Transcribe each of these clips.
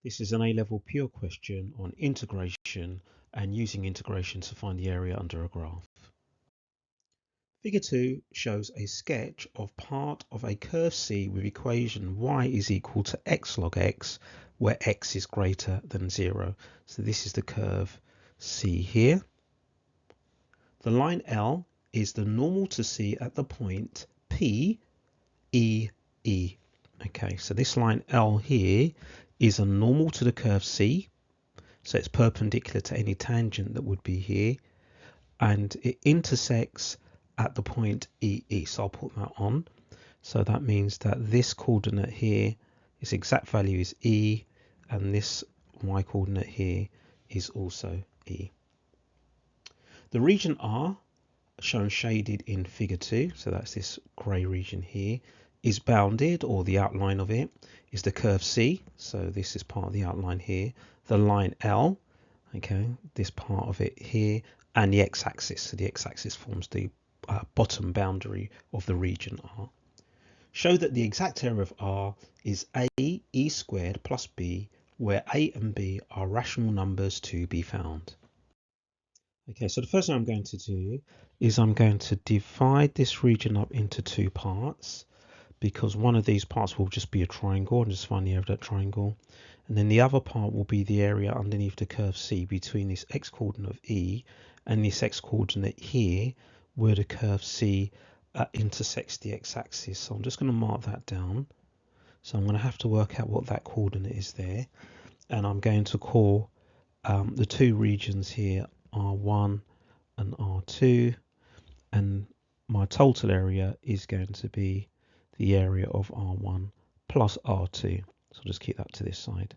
This is an A-level pure question on integration and using integration to find the area under a graph. Figure 2 shows a sketch of part of a curve C with equation y is equal to x log x, where x is greater than 0. So this is the curve C here. The line L is the normal to C at the point P, E, E. Okay, so this line L here is a normal to the curve C, so it's perpendicular to any tangent that would be here, and it intersects at the point EE. So I'll put that on. So that means that this coordinate here, its exact value is E, and this y coordinate here is also E. The region R, shown shaded in figure 2, so that's this grey region here, is bounded, or the outline of it is the curve C, so this is part of the outline here, the line L, okay, this part of it here, and the x-axis. So the x-axis forms the bottom boundary of the region R. Show that the exact area of R is a e squared plus b, where a and b are rational numbers to be found. Okay, so the first thing I'm going to do is I'm going to divide this region up into two parts, because one of these parts will just be a triangle, and just find the area of that triangle, and then the other part will be the area underneath the curve C between this x coordinate of E and this x coordinate here, where the curve C intersects the x-axis. So I'm just going to mark that down. So I'm going to have to work out what that coordinate is there, and I'm going to call the two regions here R1 and R2, and my total area is going to be the area of R1 plus R2. So I'll just keep that to this side.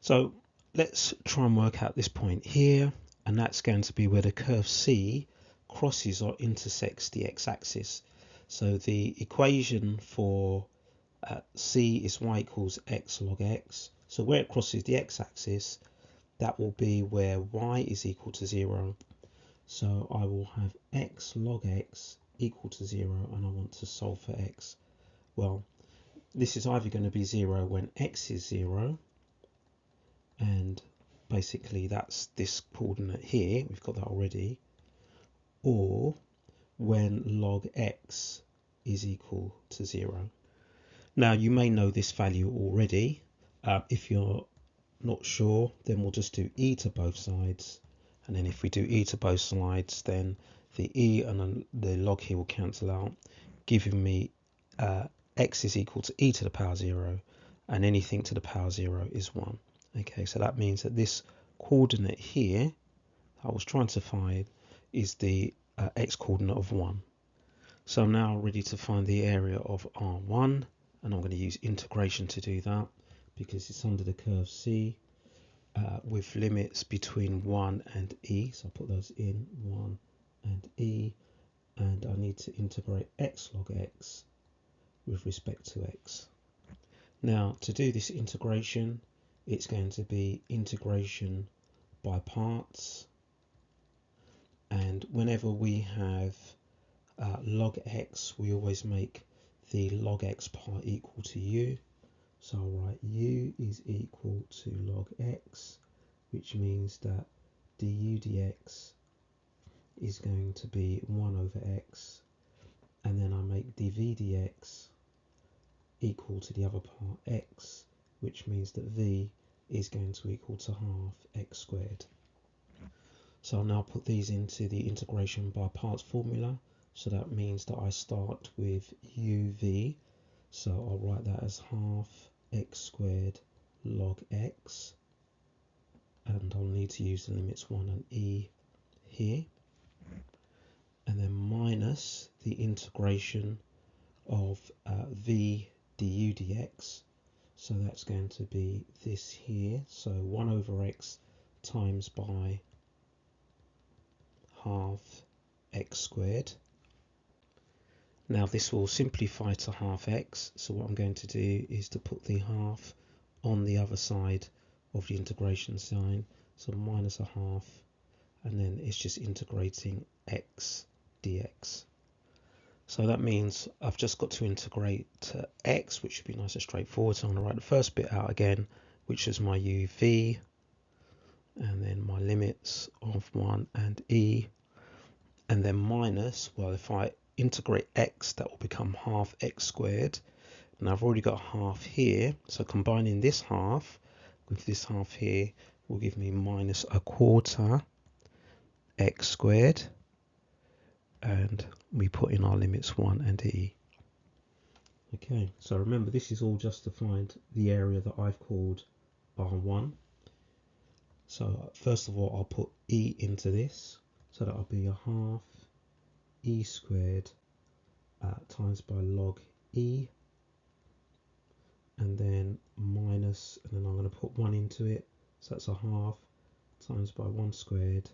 So let's try and work out this point here, and that's going to be where the curve C crosses or intersects the x-axis. So the equation for C is y equals x log x. So where it crosses the x-axis, that will be where y is equal to 0. So I will have x log x equal to 0, and I want to solve for x. Well, this is either going to be 0 when x is 0, and basically that's this coordinate here, we've got that already, or when log x is equal to 0. Now you may know this value already. If you're not sure, then we'll just do e to both sides, and then if we do e to both sides, then the e and the log here will cancel out, giving me x is equal to e to the power 0, and anything to the power 0 is 1. Okay, so that means that this coordinate here I was trying to find is the x coordinate of 1. So I'm now ready to find the area of R1, and I'm going to use integration to do that, because it's under the curve C with limits between 1 and e. So I'll put those in, 1 and e, and I need to integrate x log x with respect to x. Now to do this integration, it's going to be integration by parts, and whenever we have log x, we always make the log x part equal to u. So I'll write u is equal to log x, which means that du dx is going to be 1 over x, and then I make dv dx equal to the other part x, which means that v is going to equal to half x squared. So I'll now put these into the integration by parts formula. So that means that I start with uv, so I'll write that as half x squared log x, and I'll need to use the limits 1 and e here, and then minus the integration of v du dx, so that's going to be this here, so 1 over x times by half x squared. Now this will simplify to half x, so what I'm going to do is to put the half on the other side of the integration sign, so minus a half, and then it's just integrating x dx. So that means I've just got to integrate to x, which should be nice and straightforward. So I'm going to write the first bit out again, which is my uv, and then my limits of 1 and e, and then minus, well, if I integrate x, that will become half x squared. And I've already got half here, so combining this half with this half here will give me minus a quarter x squared, and we put in our limits 1 and e. Okay, so remember, this is all just to find the area that I've called R1. So first of all, I'll put e into this, so that'll be a half e squared times by log e, and then minus, and then I'm going to put 1 into it, so that's a half times by 1 squared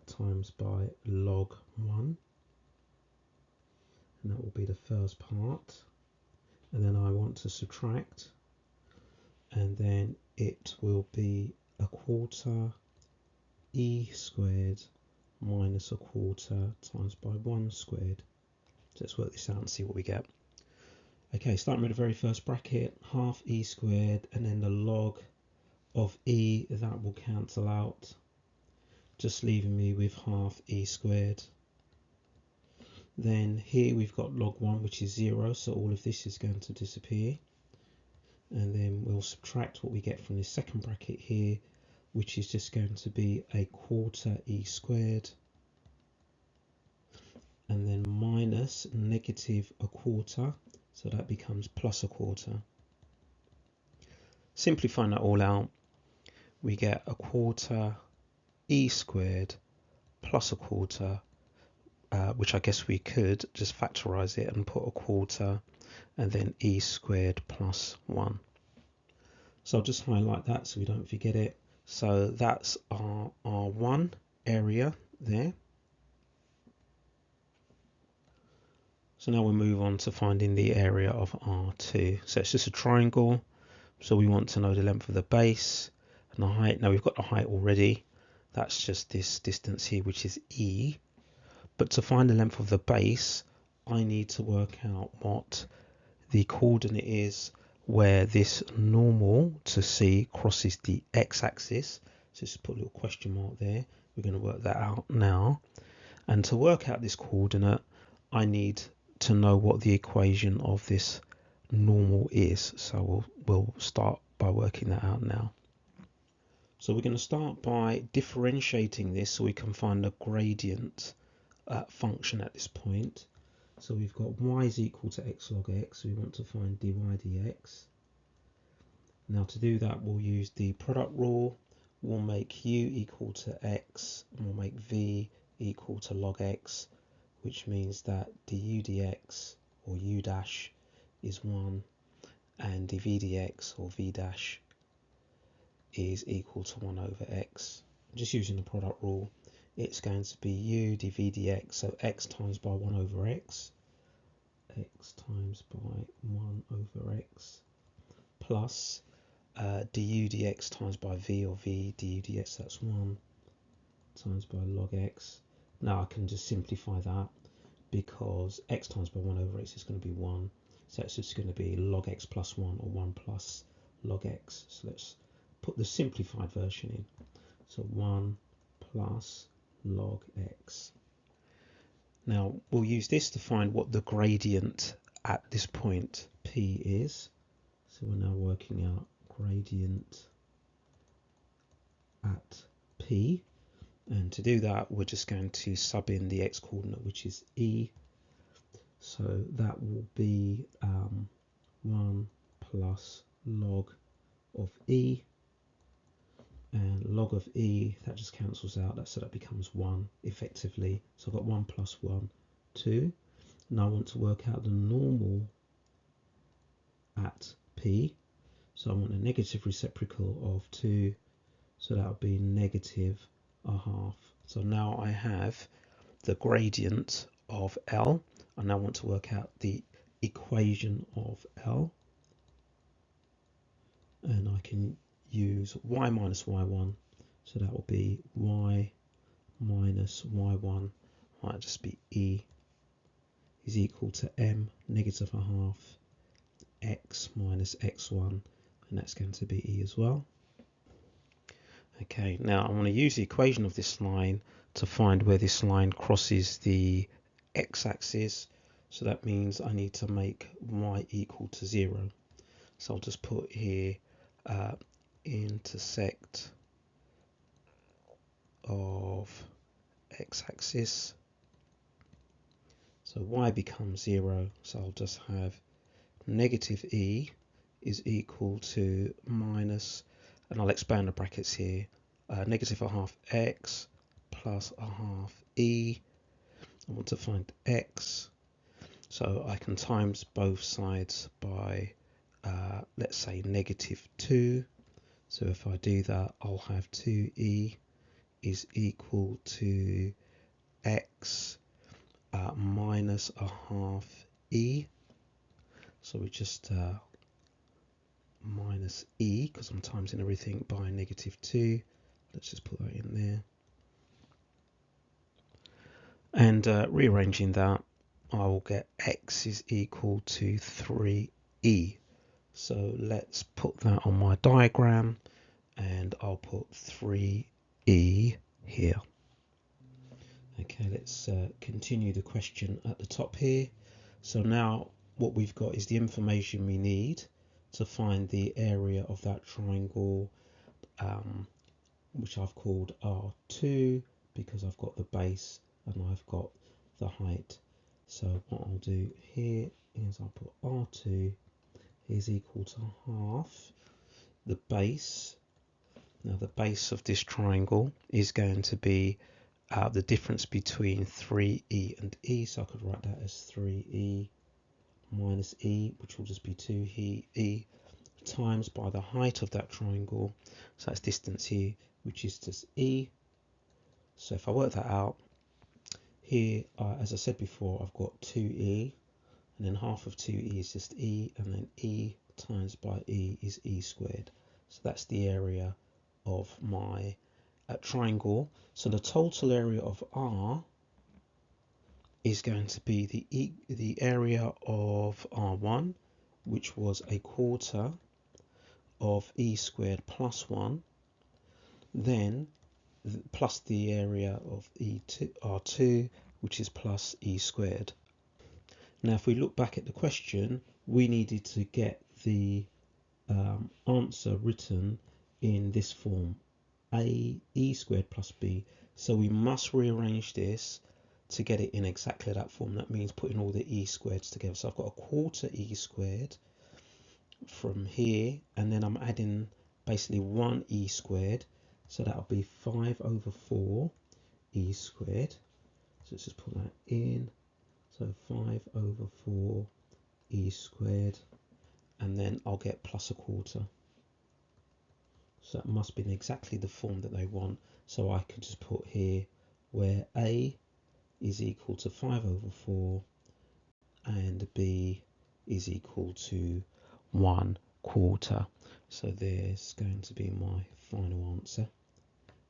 times by log 1, and that will be the first part. And then I want to subtract, and then it will be a quarter e squared minus a quarter times by 1 squared. So let's work this out and see what we get. Okay, starting with the very first bracket, half e squared, and then the log of e, that will cancel out, just leaving me with half e squared. Then here we've got log 1, which is 0, so all of this is going to disappear. And then we'll subtract what we get from the second bracket here, which is just going to be a quarter e squared, and then minus negative a quarter, so that becomes plus a quarter. Simplifying that all out, we get a quarter e squared plus a quarter, which I guess we could just factorize it and put a quarter and then e squared plus 1. So I'll just highlight that so we don't forget it. So that's our R1 area there. So now we'll move on to finding the area of R2. So it's just a triangle. So we want to know the length of the base and the height. Now we've got the height already. That's just this distance here, which is E. But to find the length of the base, I need to work out what the coordinate is where this normal to C crosses the x-axis. So just put a little question mark there. We're going to work that out now. And to work out this coordinate, I need to know what the equation of this normal is. So we'll start by working that out now. So we're going to start by differentiating this so we can find the gradient function at this point. So we've got y is equal to x log x, so we want to find dy dx. Now to do that, we'll use the product rule. We'll make u equal to x, and we'll make v equal to log x, which means that du dx, or u dash, is 1, and dv dx, or v dash, is equal to 1 over x. Just using the product rule, it's going to be u dv dx, so x times by 1 over x, x times by 1 over x, plus du dx times by v, or v du dx, that's 1, times by log x. Now I can just simplify that, because x times by 1 over x is going to be 1, so it's just going to be log x plus 1, or 1 plus log x. So let's put the simplified version in. So 1 plus log x. Now we'll use this to find what the gradient at this point P is. So we're now working out gradient at P. And to do that, we're just going to sub in the x coordinate, which is E. So that will be 1 plus log of E. And log of E, that just cancels out, so that becomes 1 effectively. So I've got 1 plus 1, 2. Now I want to work out the normal at P. So I want a negative reciprocal of 2. So that would be negative a half. So now I have the gradient of L. I now want to work out the equation of L. And I can use y minus y1, so that will be y minus y1, might just be e is equal to m negative a half x minus x1, and that's going to be e as well. Okay, now I want to use the equation of this line to find where this line crosses the x-axis. So that means I need to make y equal to 0. So I'll just put here intersect of x-axis. So y becomes 0. So I'll just have negative e is equal to minus, and I'll expand the brackets here, negative a half x plus a half e. I want to find x, so I can times both sides by let's say negative 2. So if I do that, I'll have 2e is equal to x minus a half e. So we just minus e, because I'm timesing everything by negative 2. Let's just put that in there. And rearranging that, I will get x is equal to 3e. So let's put that on my diagram, and I'll put 3e here. Okay, let's continue the question at the top here. So now what we've got is the information we need to find the area of that triangle, which I've called R2 because I've got the base and I've got the height. So what I'll do here is I'll put R2 is equal to half the base. Now the base of this triangle is going to be the difference between 3e and e, so I could write that as 3e minus e, which will just be 2e, times by the height of that triangle, so that's distance here, which is just e. So if I work that out, here, as I said before, I've got 2e, and then half of 2e is just e, and then e times by e is e squared. So that's the area of my triangle. So the total area of R is going to be the area of R1, which was a quarter of e squared plus 1, then plus the area of R2, which is plus e squared. Now if we look back at the question, we needed to get the answer written in this form, e squared plus b. So we must rearrange this to get it in exactly that form. That means putting all the e squareds together. So I've got a quarter e squared from here, and then I'm adding basically 1 e squared, so that'll be 5 over 4 e squared. So let's just put that in. So 5 over 4 e squared, and then I'll get plus a quarter. So that must be in exactly the form that they want. So I could just put here where a is equal to 5 over 4 and b is equal to 1 quarter. So there's going to be my final answer,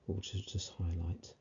which is just highlight.